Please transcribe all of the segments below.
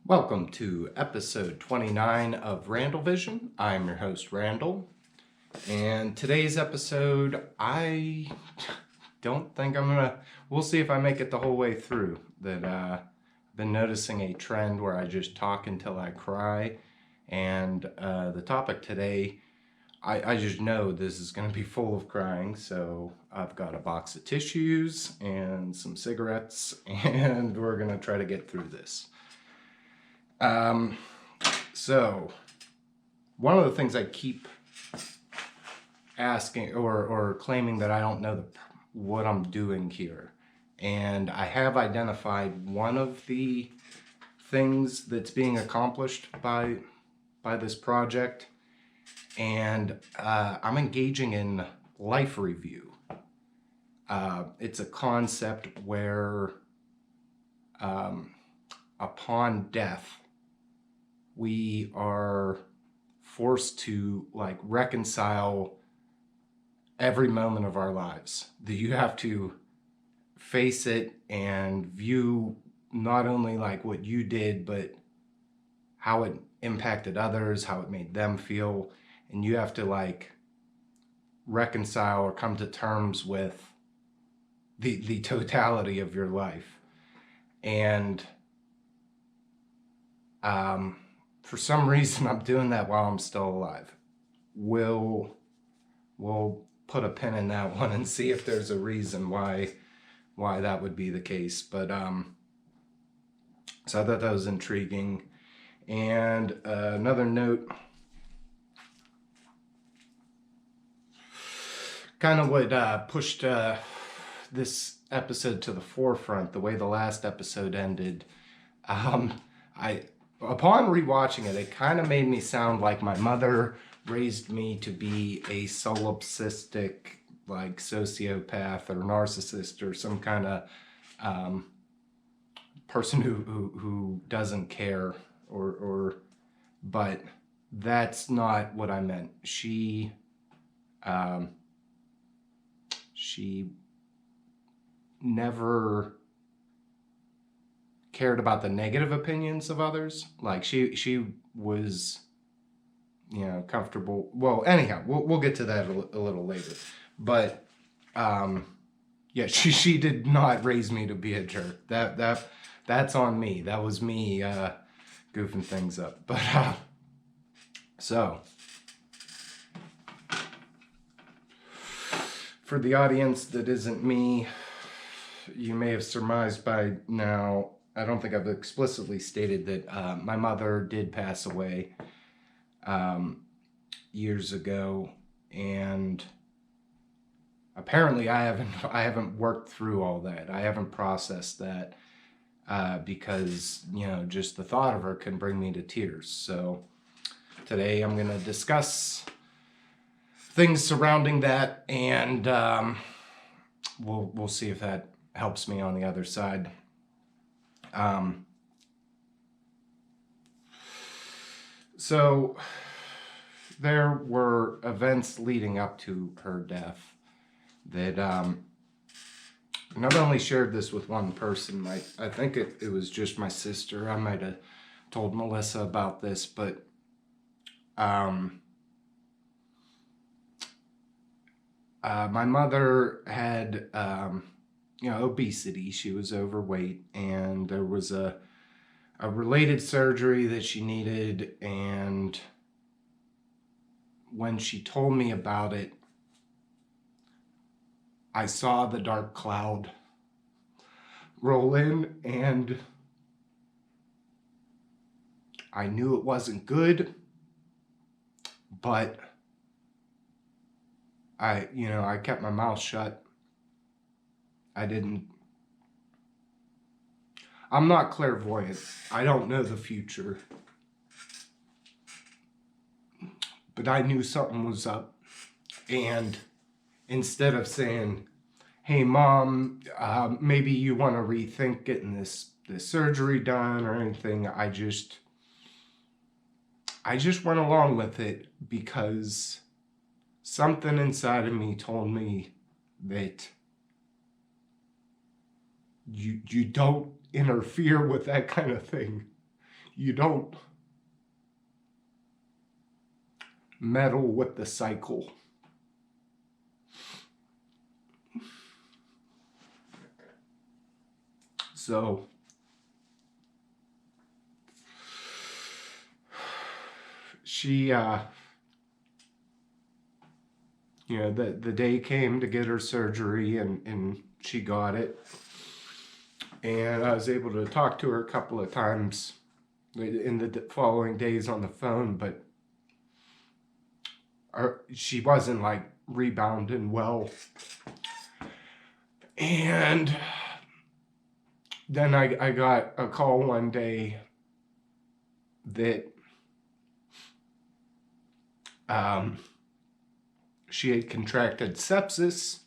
Welcome to episode 29 of Randall Vision. I'm your host, Randall. And today's episode, I don't think we'll see if I make it the whole way through. I've been noticing a trend where I just talk until I cry. And the topic today, I just know this is going to be full of crying. So I've got a box of tissues and some cigarettes, and we're going to try to get through this. So one of the things I keep asking or claiming that I don't know what I'm doing here. And I have identified one of the things that's being accomplished by this project. And I'm engaging in life review. It's a concept where upon death, we are forced to reconcile every moment of our lives. That you have to face it and view not only what you did, but how it impacted others, how it made them feel, and you have to reconcile or come to terms with the totality of your life. And for some reason, I'm doing that while I'm still alive. We'll put a pin in that one and see if there's a reason why that would be the case. But so I thought that was intriguing. And another note, kind of what pushed this episode to the forefront, the way the last episode ended. Upon rewatching it, it kind of made me sound like my mother raised me to be a solipsistic, sociopath or narcissist or some kind of person who doesn't care but that's not what I meant. She never cared about the negative opinions of others. She was, comfortable. Well, anyhow, we'll get to that a little later. But yeah, she did not raise me to be a jerk. That's on me. That was me goofing things up. But so for the audience that isn't me, you may have surmised by now, I don't think I've explicitly stated that my mother did pass away years ago, and apparently I haven't worked through all that. I haven't processed that because just the thought of her can bring me to tears. So today I'm going to discuss things surrounding that, and we'll see if that helps me on the other side. So there were events leading up to her death that and I've only shared this with one person. I think it was just my sister. I might have told Melissa about this, but my mother had obesity. She was overweight, and there was a related surgery that she needed. And when she told me about it, I saw the dark cloud roll in, and I knew it wasn't good, but I kept my mouth shut. I'm not clairvoyant. I don't know the future. But I knew something was up. And instead of saying, hey, Mom, maybe you want to rethink getting this surgery done or anything, I just went along with it because something inside of me told me that you don't interfere with that kind of thing. You don't meddle with the cycle. So she, the day came to get her surgery, and she got it. And I was able to talk to her a couple of times in the following days on the phone, but she wasn't like rebounding well. And then I got a call one day that she had contracted sepsis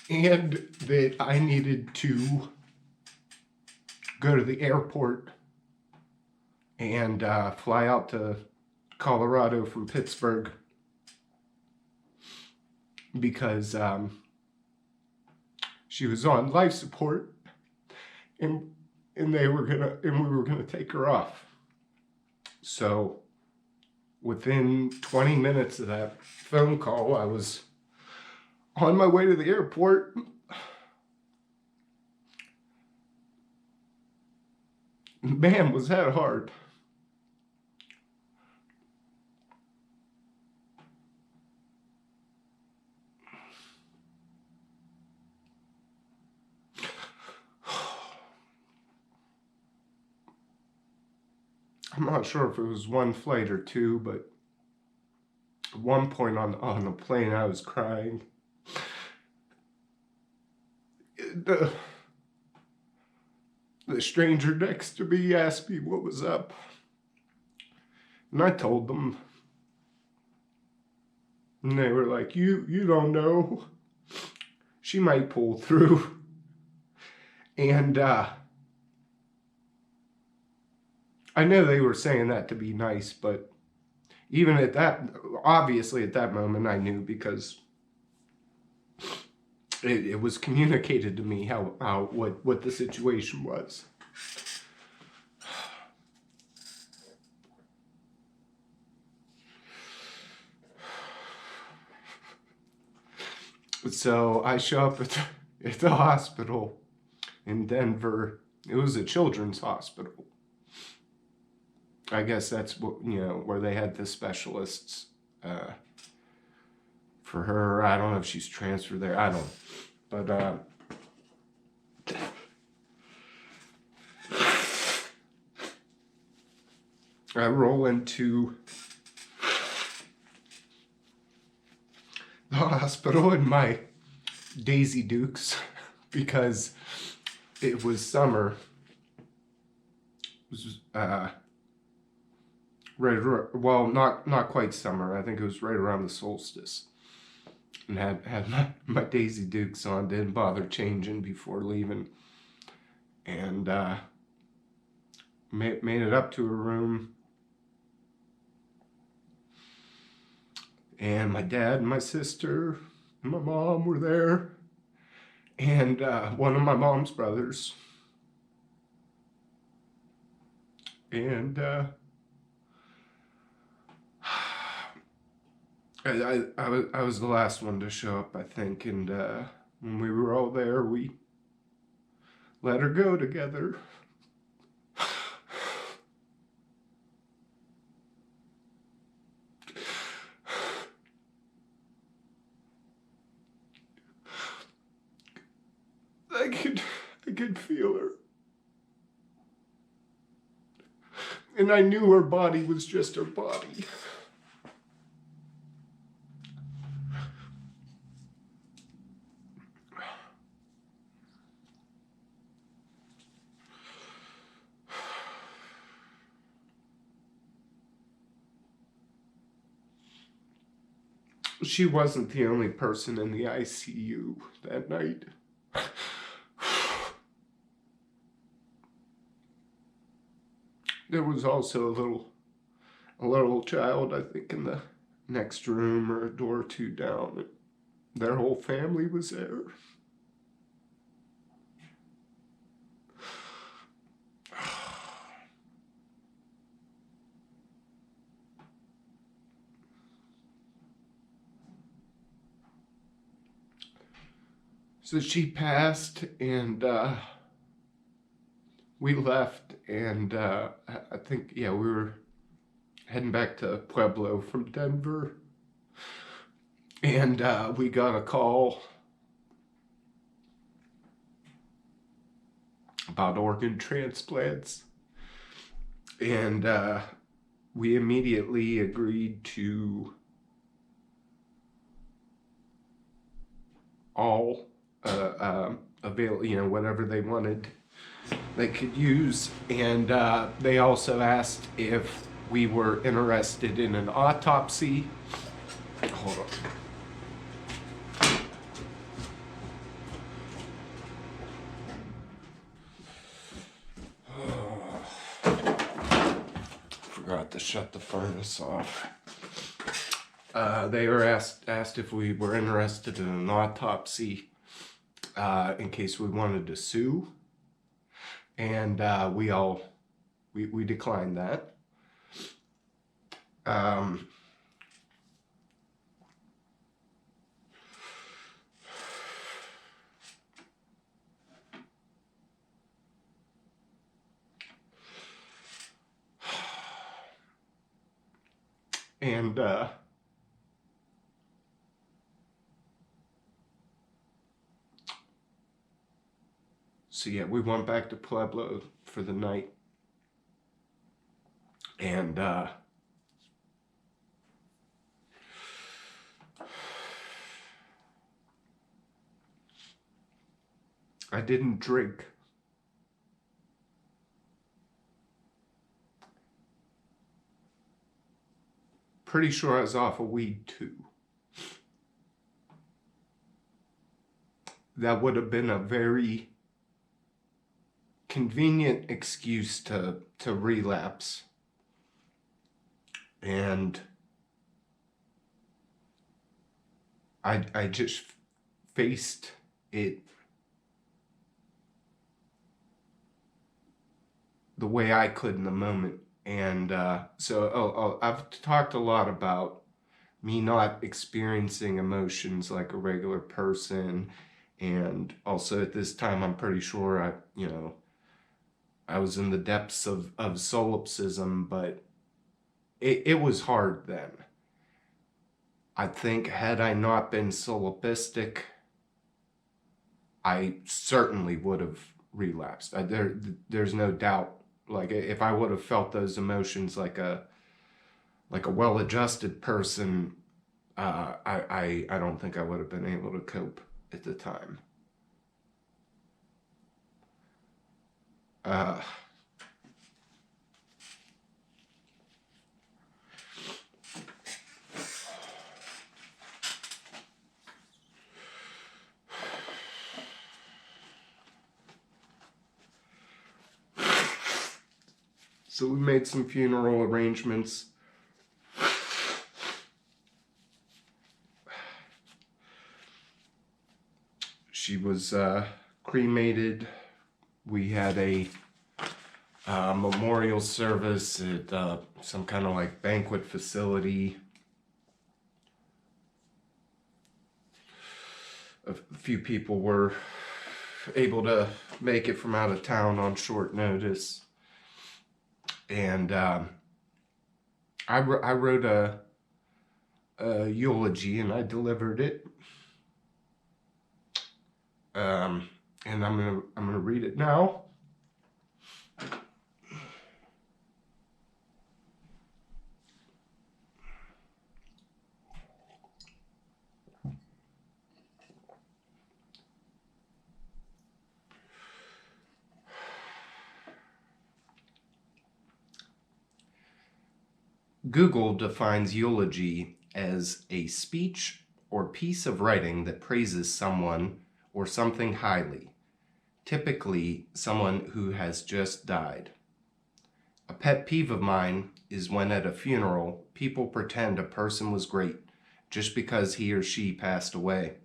and that I needed to go to the airport and fly out to Colorado from Pittsburgh because she was on life support, and we were gonna take her off. So within 20 minutes of that phone call, I was on my way to the airport. Man, was that hard. I'm not sure if it was one flight or two, but at one point on the plane, I was crying. The stranger next to me asked me what was up, and I told them, and they were like, "You don't know. She might pull through." And I know they were saying that to be nice, but even at that, obviously at that moment, I knew because it was communicated to me what the situation was. So I show up at the hospital in Denver. It was a children's hospital. I guess that's what, where they had the specialists for her. I don't know if she's transferred there. I don't. But I roll into the hospital in my Daisy Dukes because it was summer. It was not quite summer. I think it was right around the solstice. And had my Daisy Dukes on, didn't bother changing before leaving. And made it up to her room. And my dad and my sister and my mom were there. And one of my mom's brothers. And I was the last one to show up, I think, and when we were all there, we let her go together. I could feel her. And I knew her body was just her body. She wasn't the only person in the ICU that night. There was also a little child, I think, in the next room or a door or two down. Their whole family was there. So she passed, and we left, and I think, yeah, we were heading back to Pueblo from Denver, and we got a call about organ transplants, and we immediately agreed to all avail, whatever they wanted they could use, and they also asked if we were interested in an autopsy. Hold on. Forgot to shut the furnace off. They were asked if we were interested in an autopsy in case we wanted to sue, and we declined that. And so yeah, we went back to Pueblo for the night, and I didn't drink. Pretty sure I was off of weed too. That would have been a very convenient excuse to relapse. And I just faced it the way I could in the moment. And so I've talked a lot about me not experiencing emotions like a regular person. And also at this time, I'm pretty sure I was in the depths of solipsism, but it was hard then. I think had I not been solipsistic, I certainly would have relapsed. There's no doubt. Like if I would have felt those emotions like a well-adjusted person, I don't think I would have been able to cope at the time. So we made some funeral arrangements. She was cremated. We had a memorial service at some kind of like banquet facility. A few people were able to make it from out of town on short notice. And I wrote a eulogy, and I delivered it. And I'm gonna read it now. Google defines eulogy as a speech or piece of writing that praises someone or something highly, typically someone who has just died. A pet peeve of mine is when at a funeral, people pretend a person was great just because he or she passed away.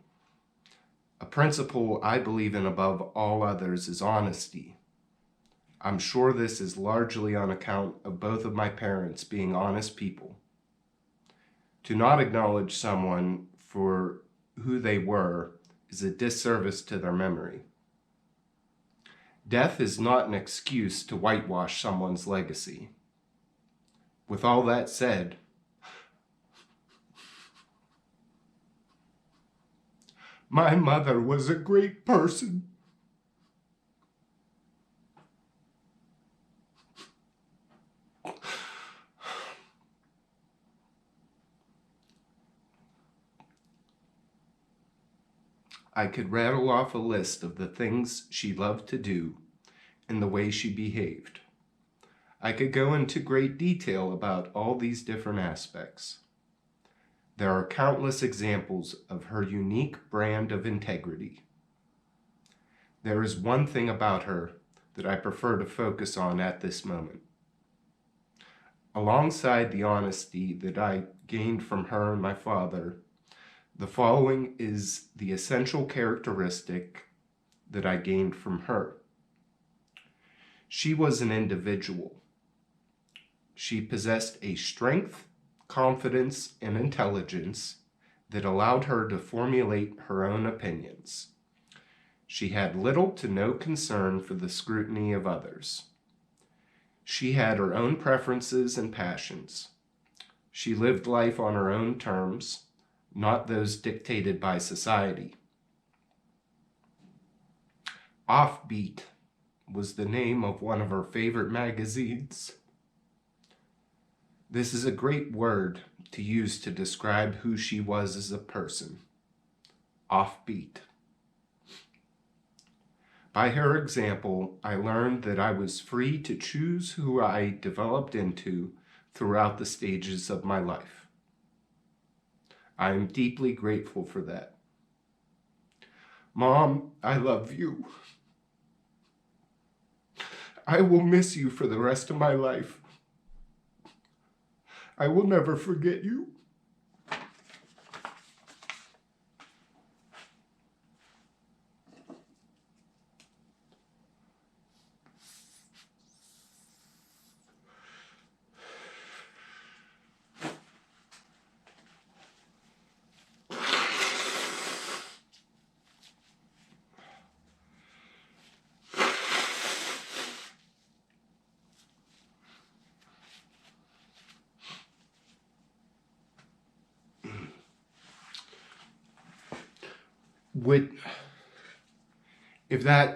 A principle I believe in above all others is honesty. I'm sure this is largely on account of both of my parents being honest people. To not acknowledge someone for who they were is a disservice to their memory. Death is not an excuse to whitewash someone's legacy. With all that said, my mother was a great person. I could rattle off a list of the things she loved to do and the way she behaved. I could go into great detail about all these different aspects. There are countless examples of her unique brand of integrity. There is one thing about her that I prefer to focus on at this moment. Alongside the honesty that I gained from her and my father, the following is the essential characteristic that I gained from her. She was an individual. She possessed a strength, confidence, and intelligence that allowed her to formulate her own opinions. She had little to no concern for the scrutiny of others. She had her own preferences and passions. She lived life on her own terms, not those dictated by society. Offbeat was the name of one of her favorite magazines. This is a great word to use to describe who she was as a person. Offbeat. By her example, I learned that I was free to choose who I developed into throughout the stages of my life. I am deeply grateful for that. Mom, I love you. I will miss you for the rest of my life. I will never forget you.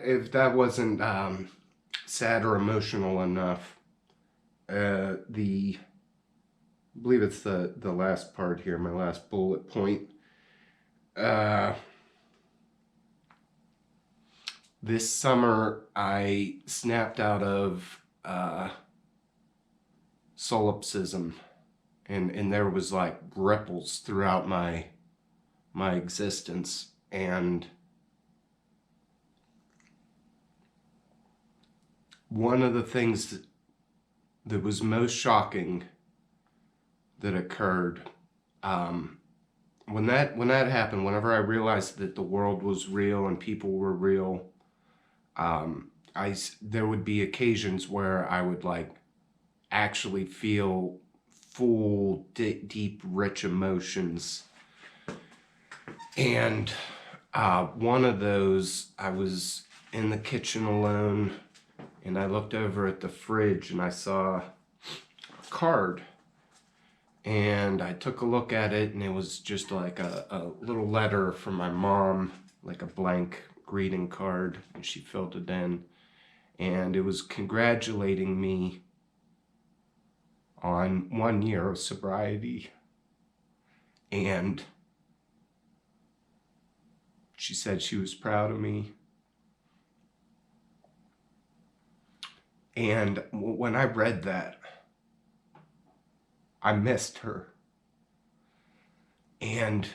If that wasn't sad or emotional enough, I believe it's the last part here, my last bullet point. This summer I snapped out of solipsism, and there was like ripples throughout my existence, and one of the things that was most shocking that occurred when that happened, whenever I realized that the world was real and people were real, there would be occasions where I would like actually feel full, deep, rich emotions. And one of those, I was in the kitchen alone, and I looked over at the fridge and I saw a card. And I took a look at it, and it was just like a little letter from my mom, like a blank greeting card, and she filled it in. And it was congratulating me on 1 year of sobriety. And she said she was proud of me. And when I read that, I missed her. And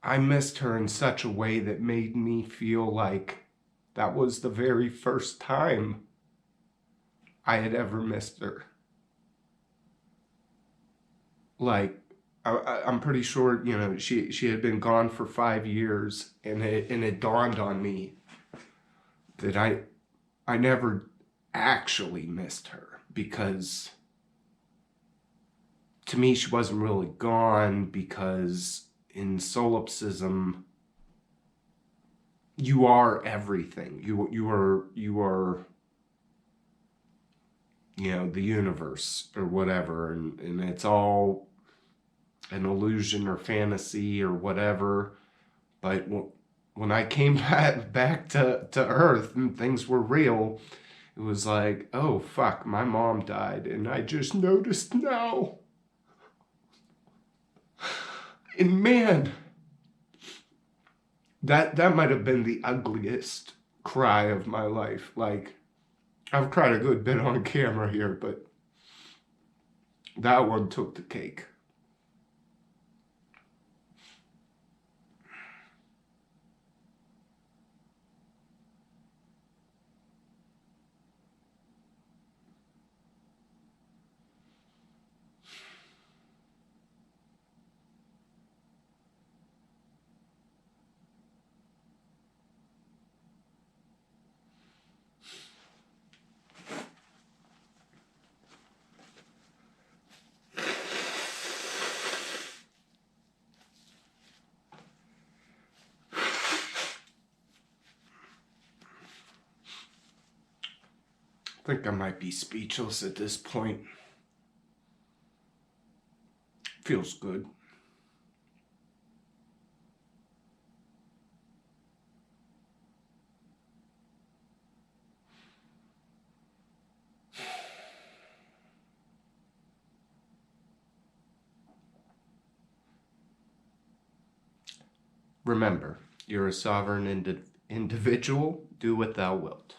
I missed her in such a way that made me feel like that was the very first time I had ever missed her. Like, I'm pretty sure, you know, she had been gone for 5 years, and it dawned on me that I never actually missed her, because to me she wasn't really gone, because in solipsism you are everything. You are the universe or whatever, and it's all an illusion or fantasy or whatever. But when I came back to Earth and things were real, it was like, oh fuck, my mom died, and I just noticed now. And man, that might have been the ugliest cry of my life. Like, I've cried a good bit on camera here, but that one took the cake. I think I might be speechless at this point. Feels good. Remember, you're a sovereign individual. Do what thou wilt.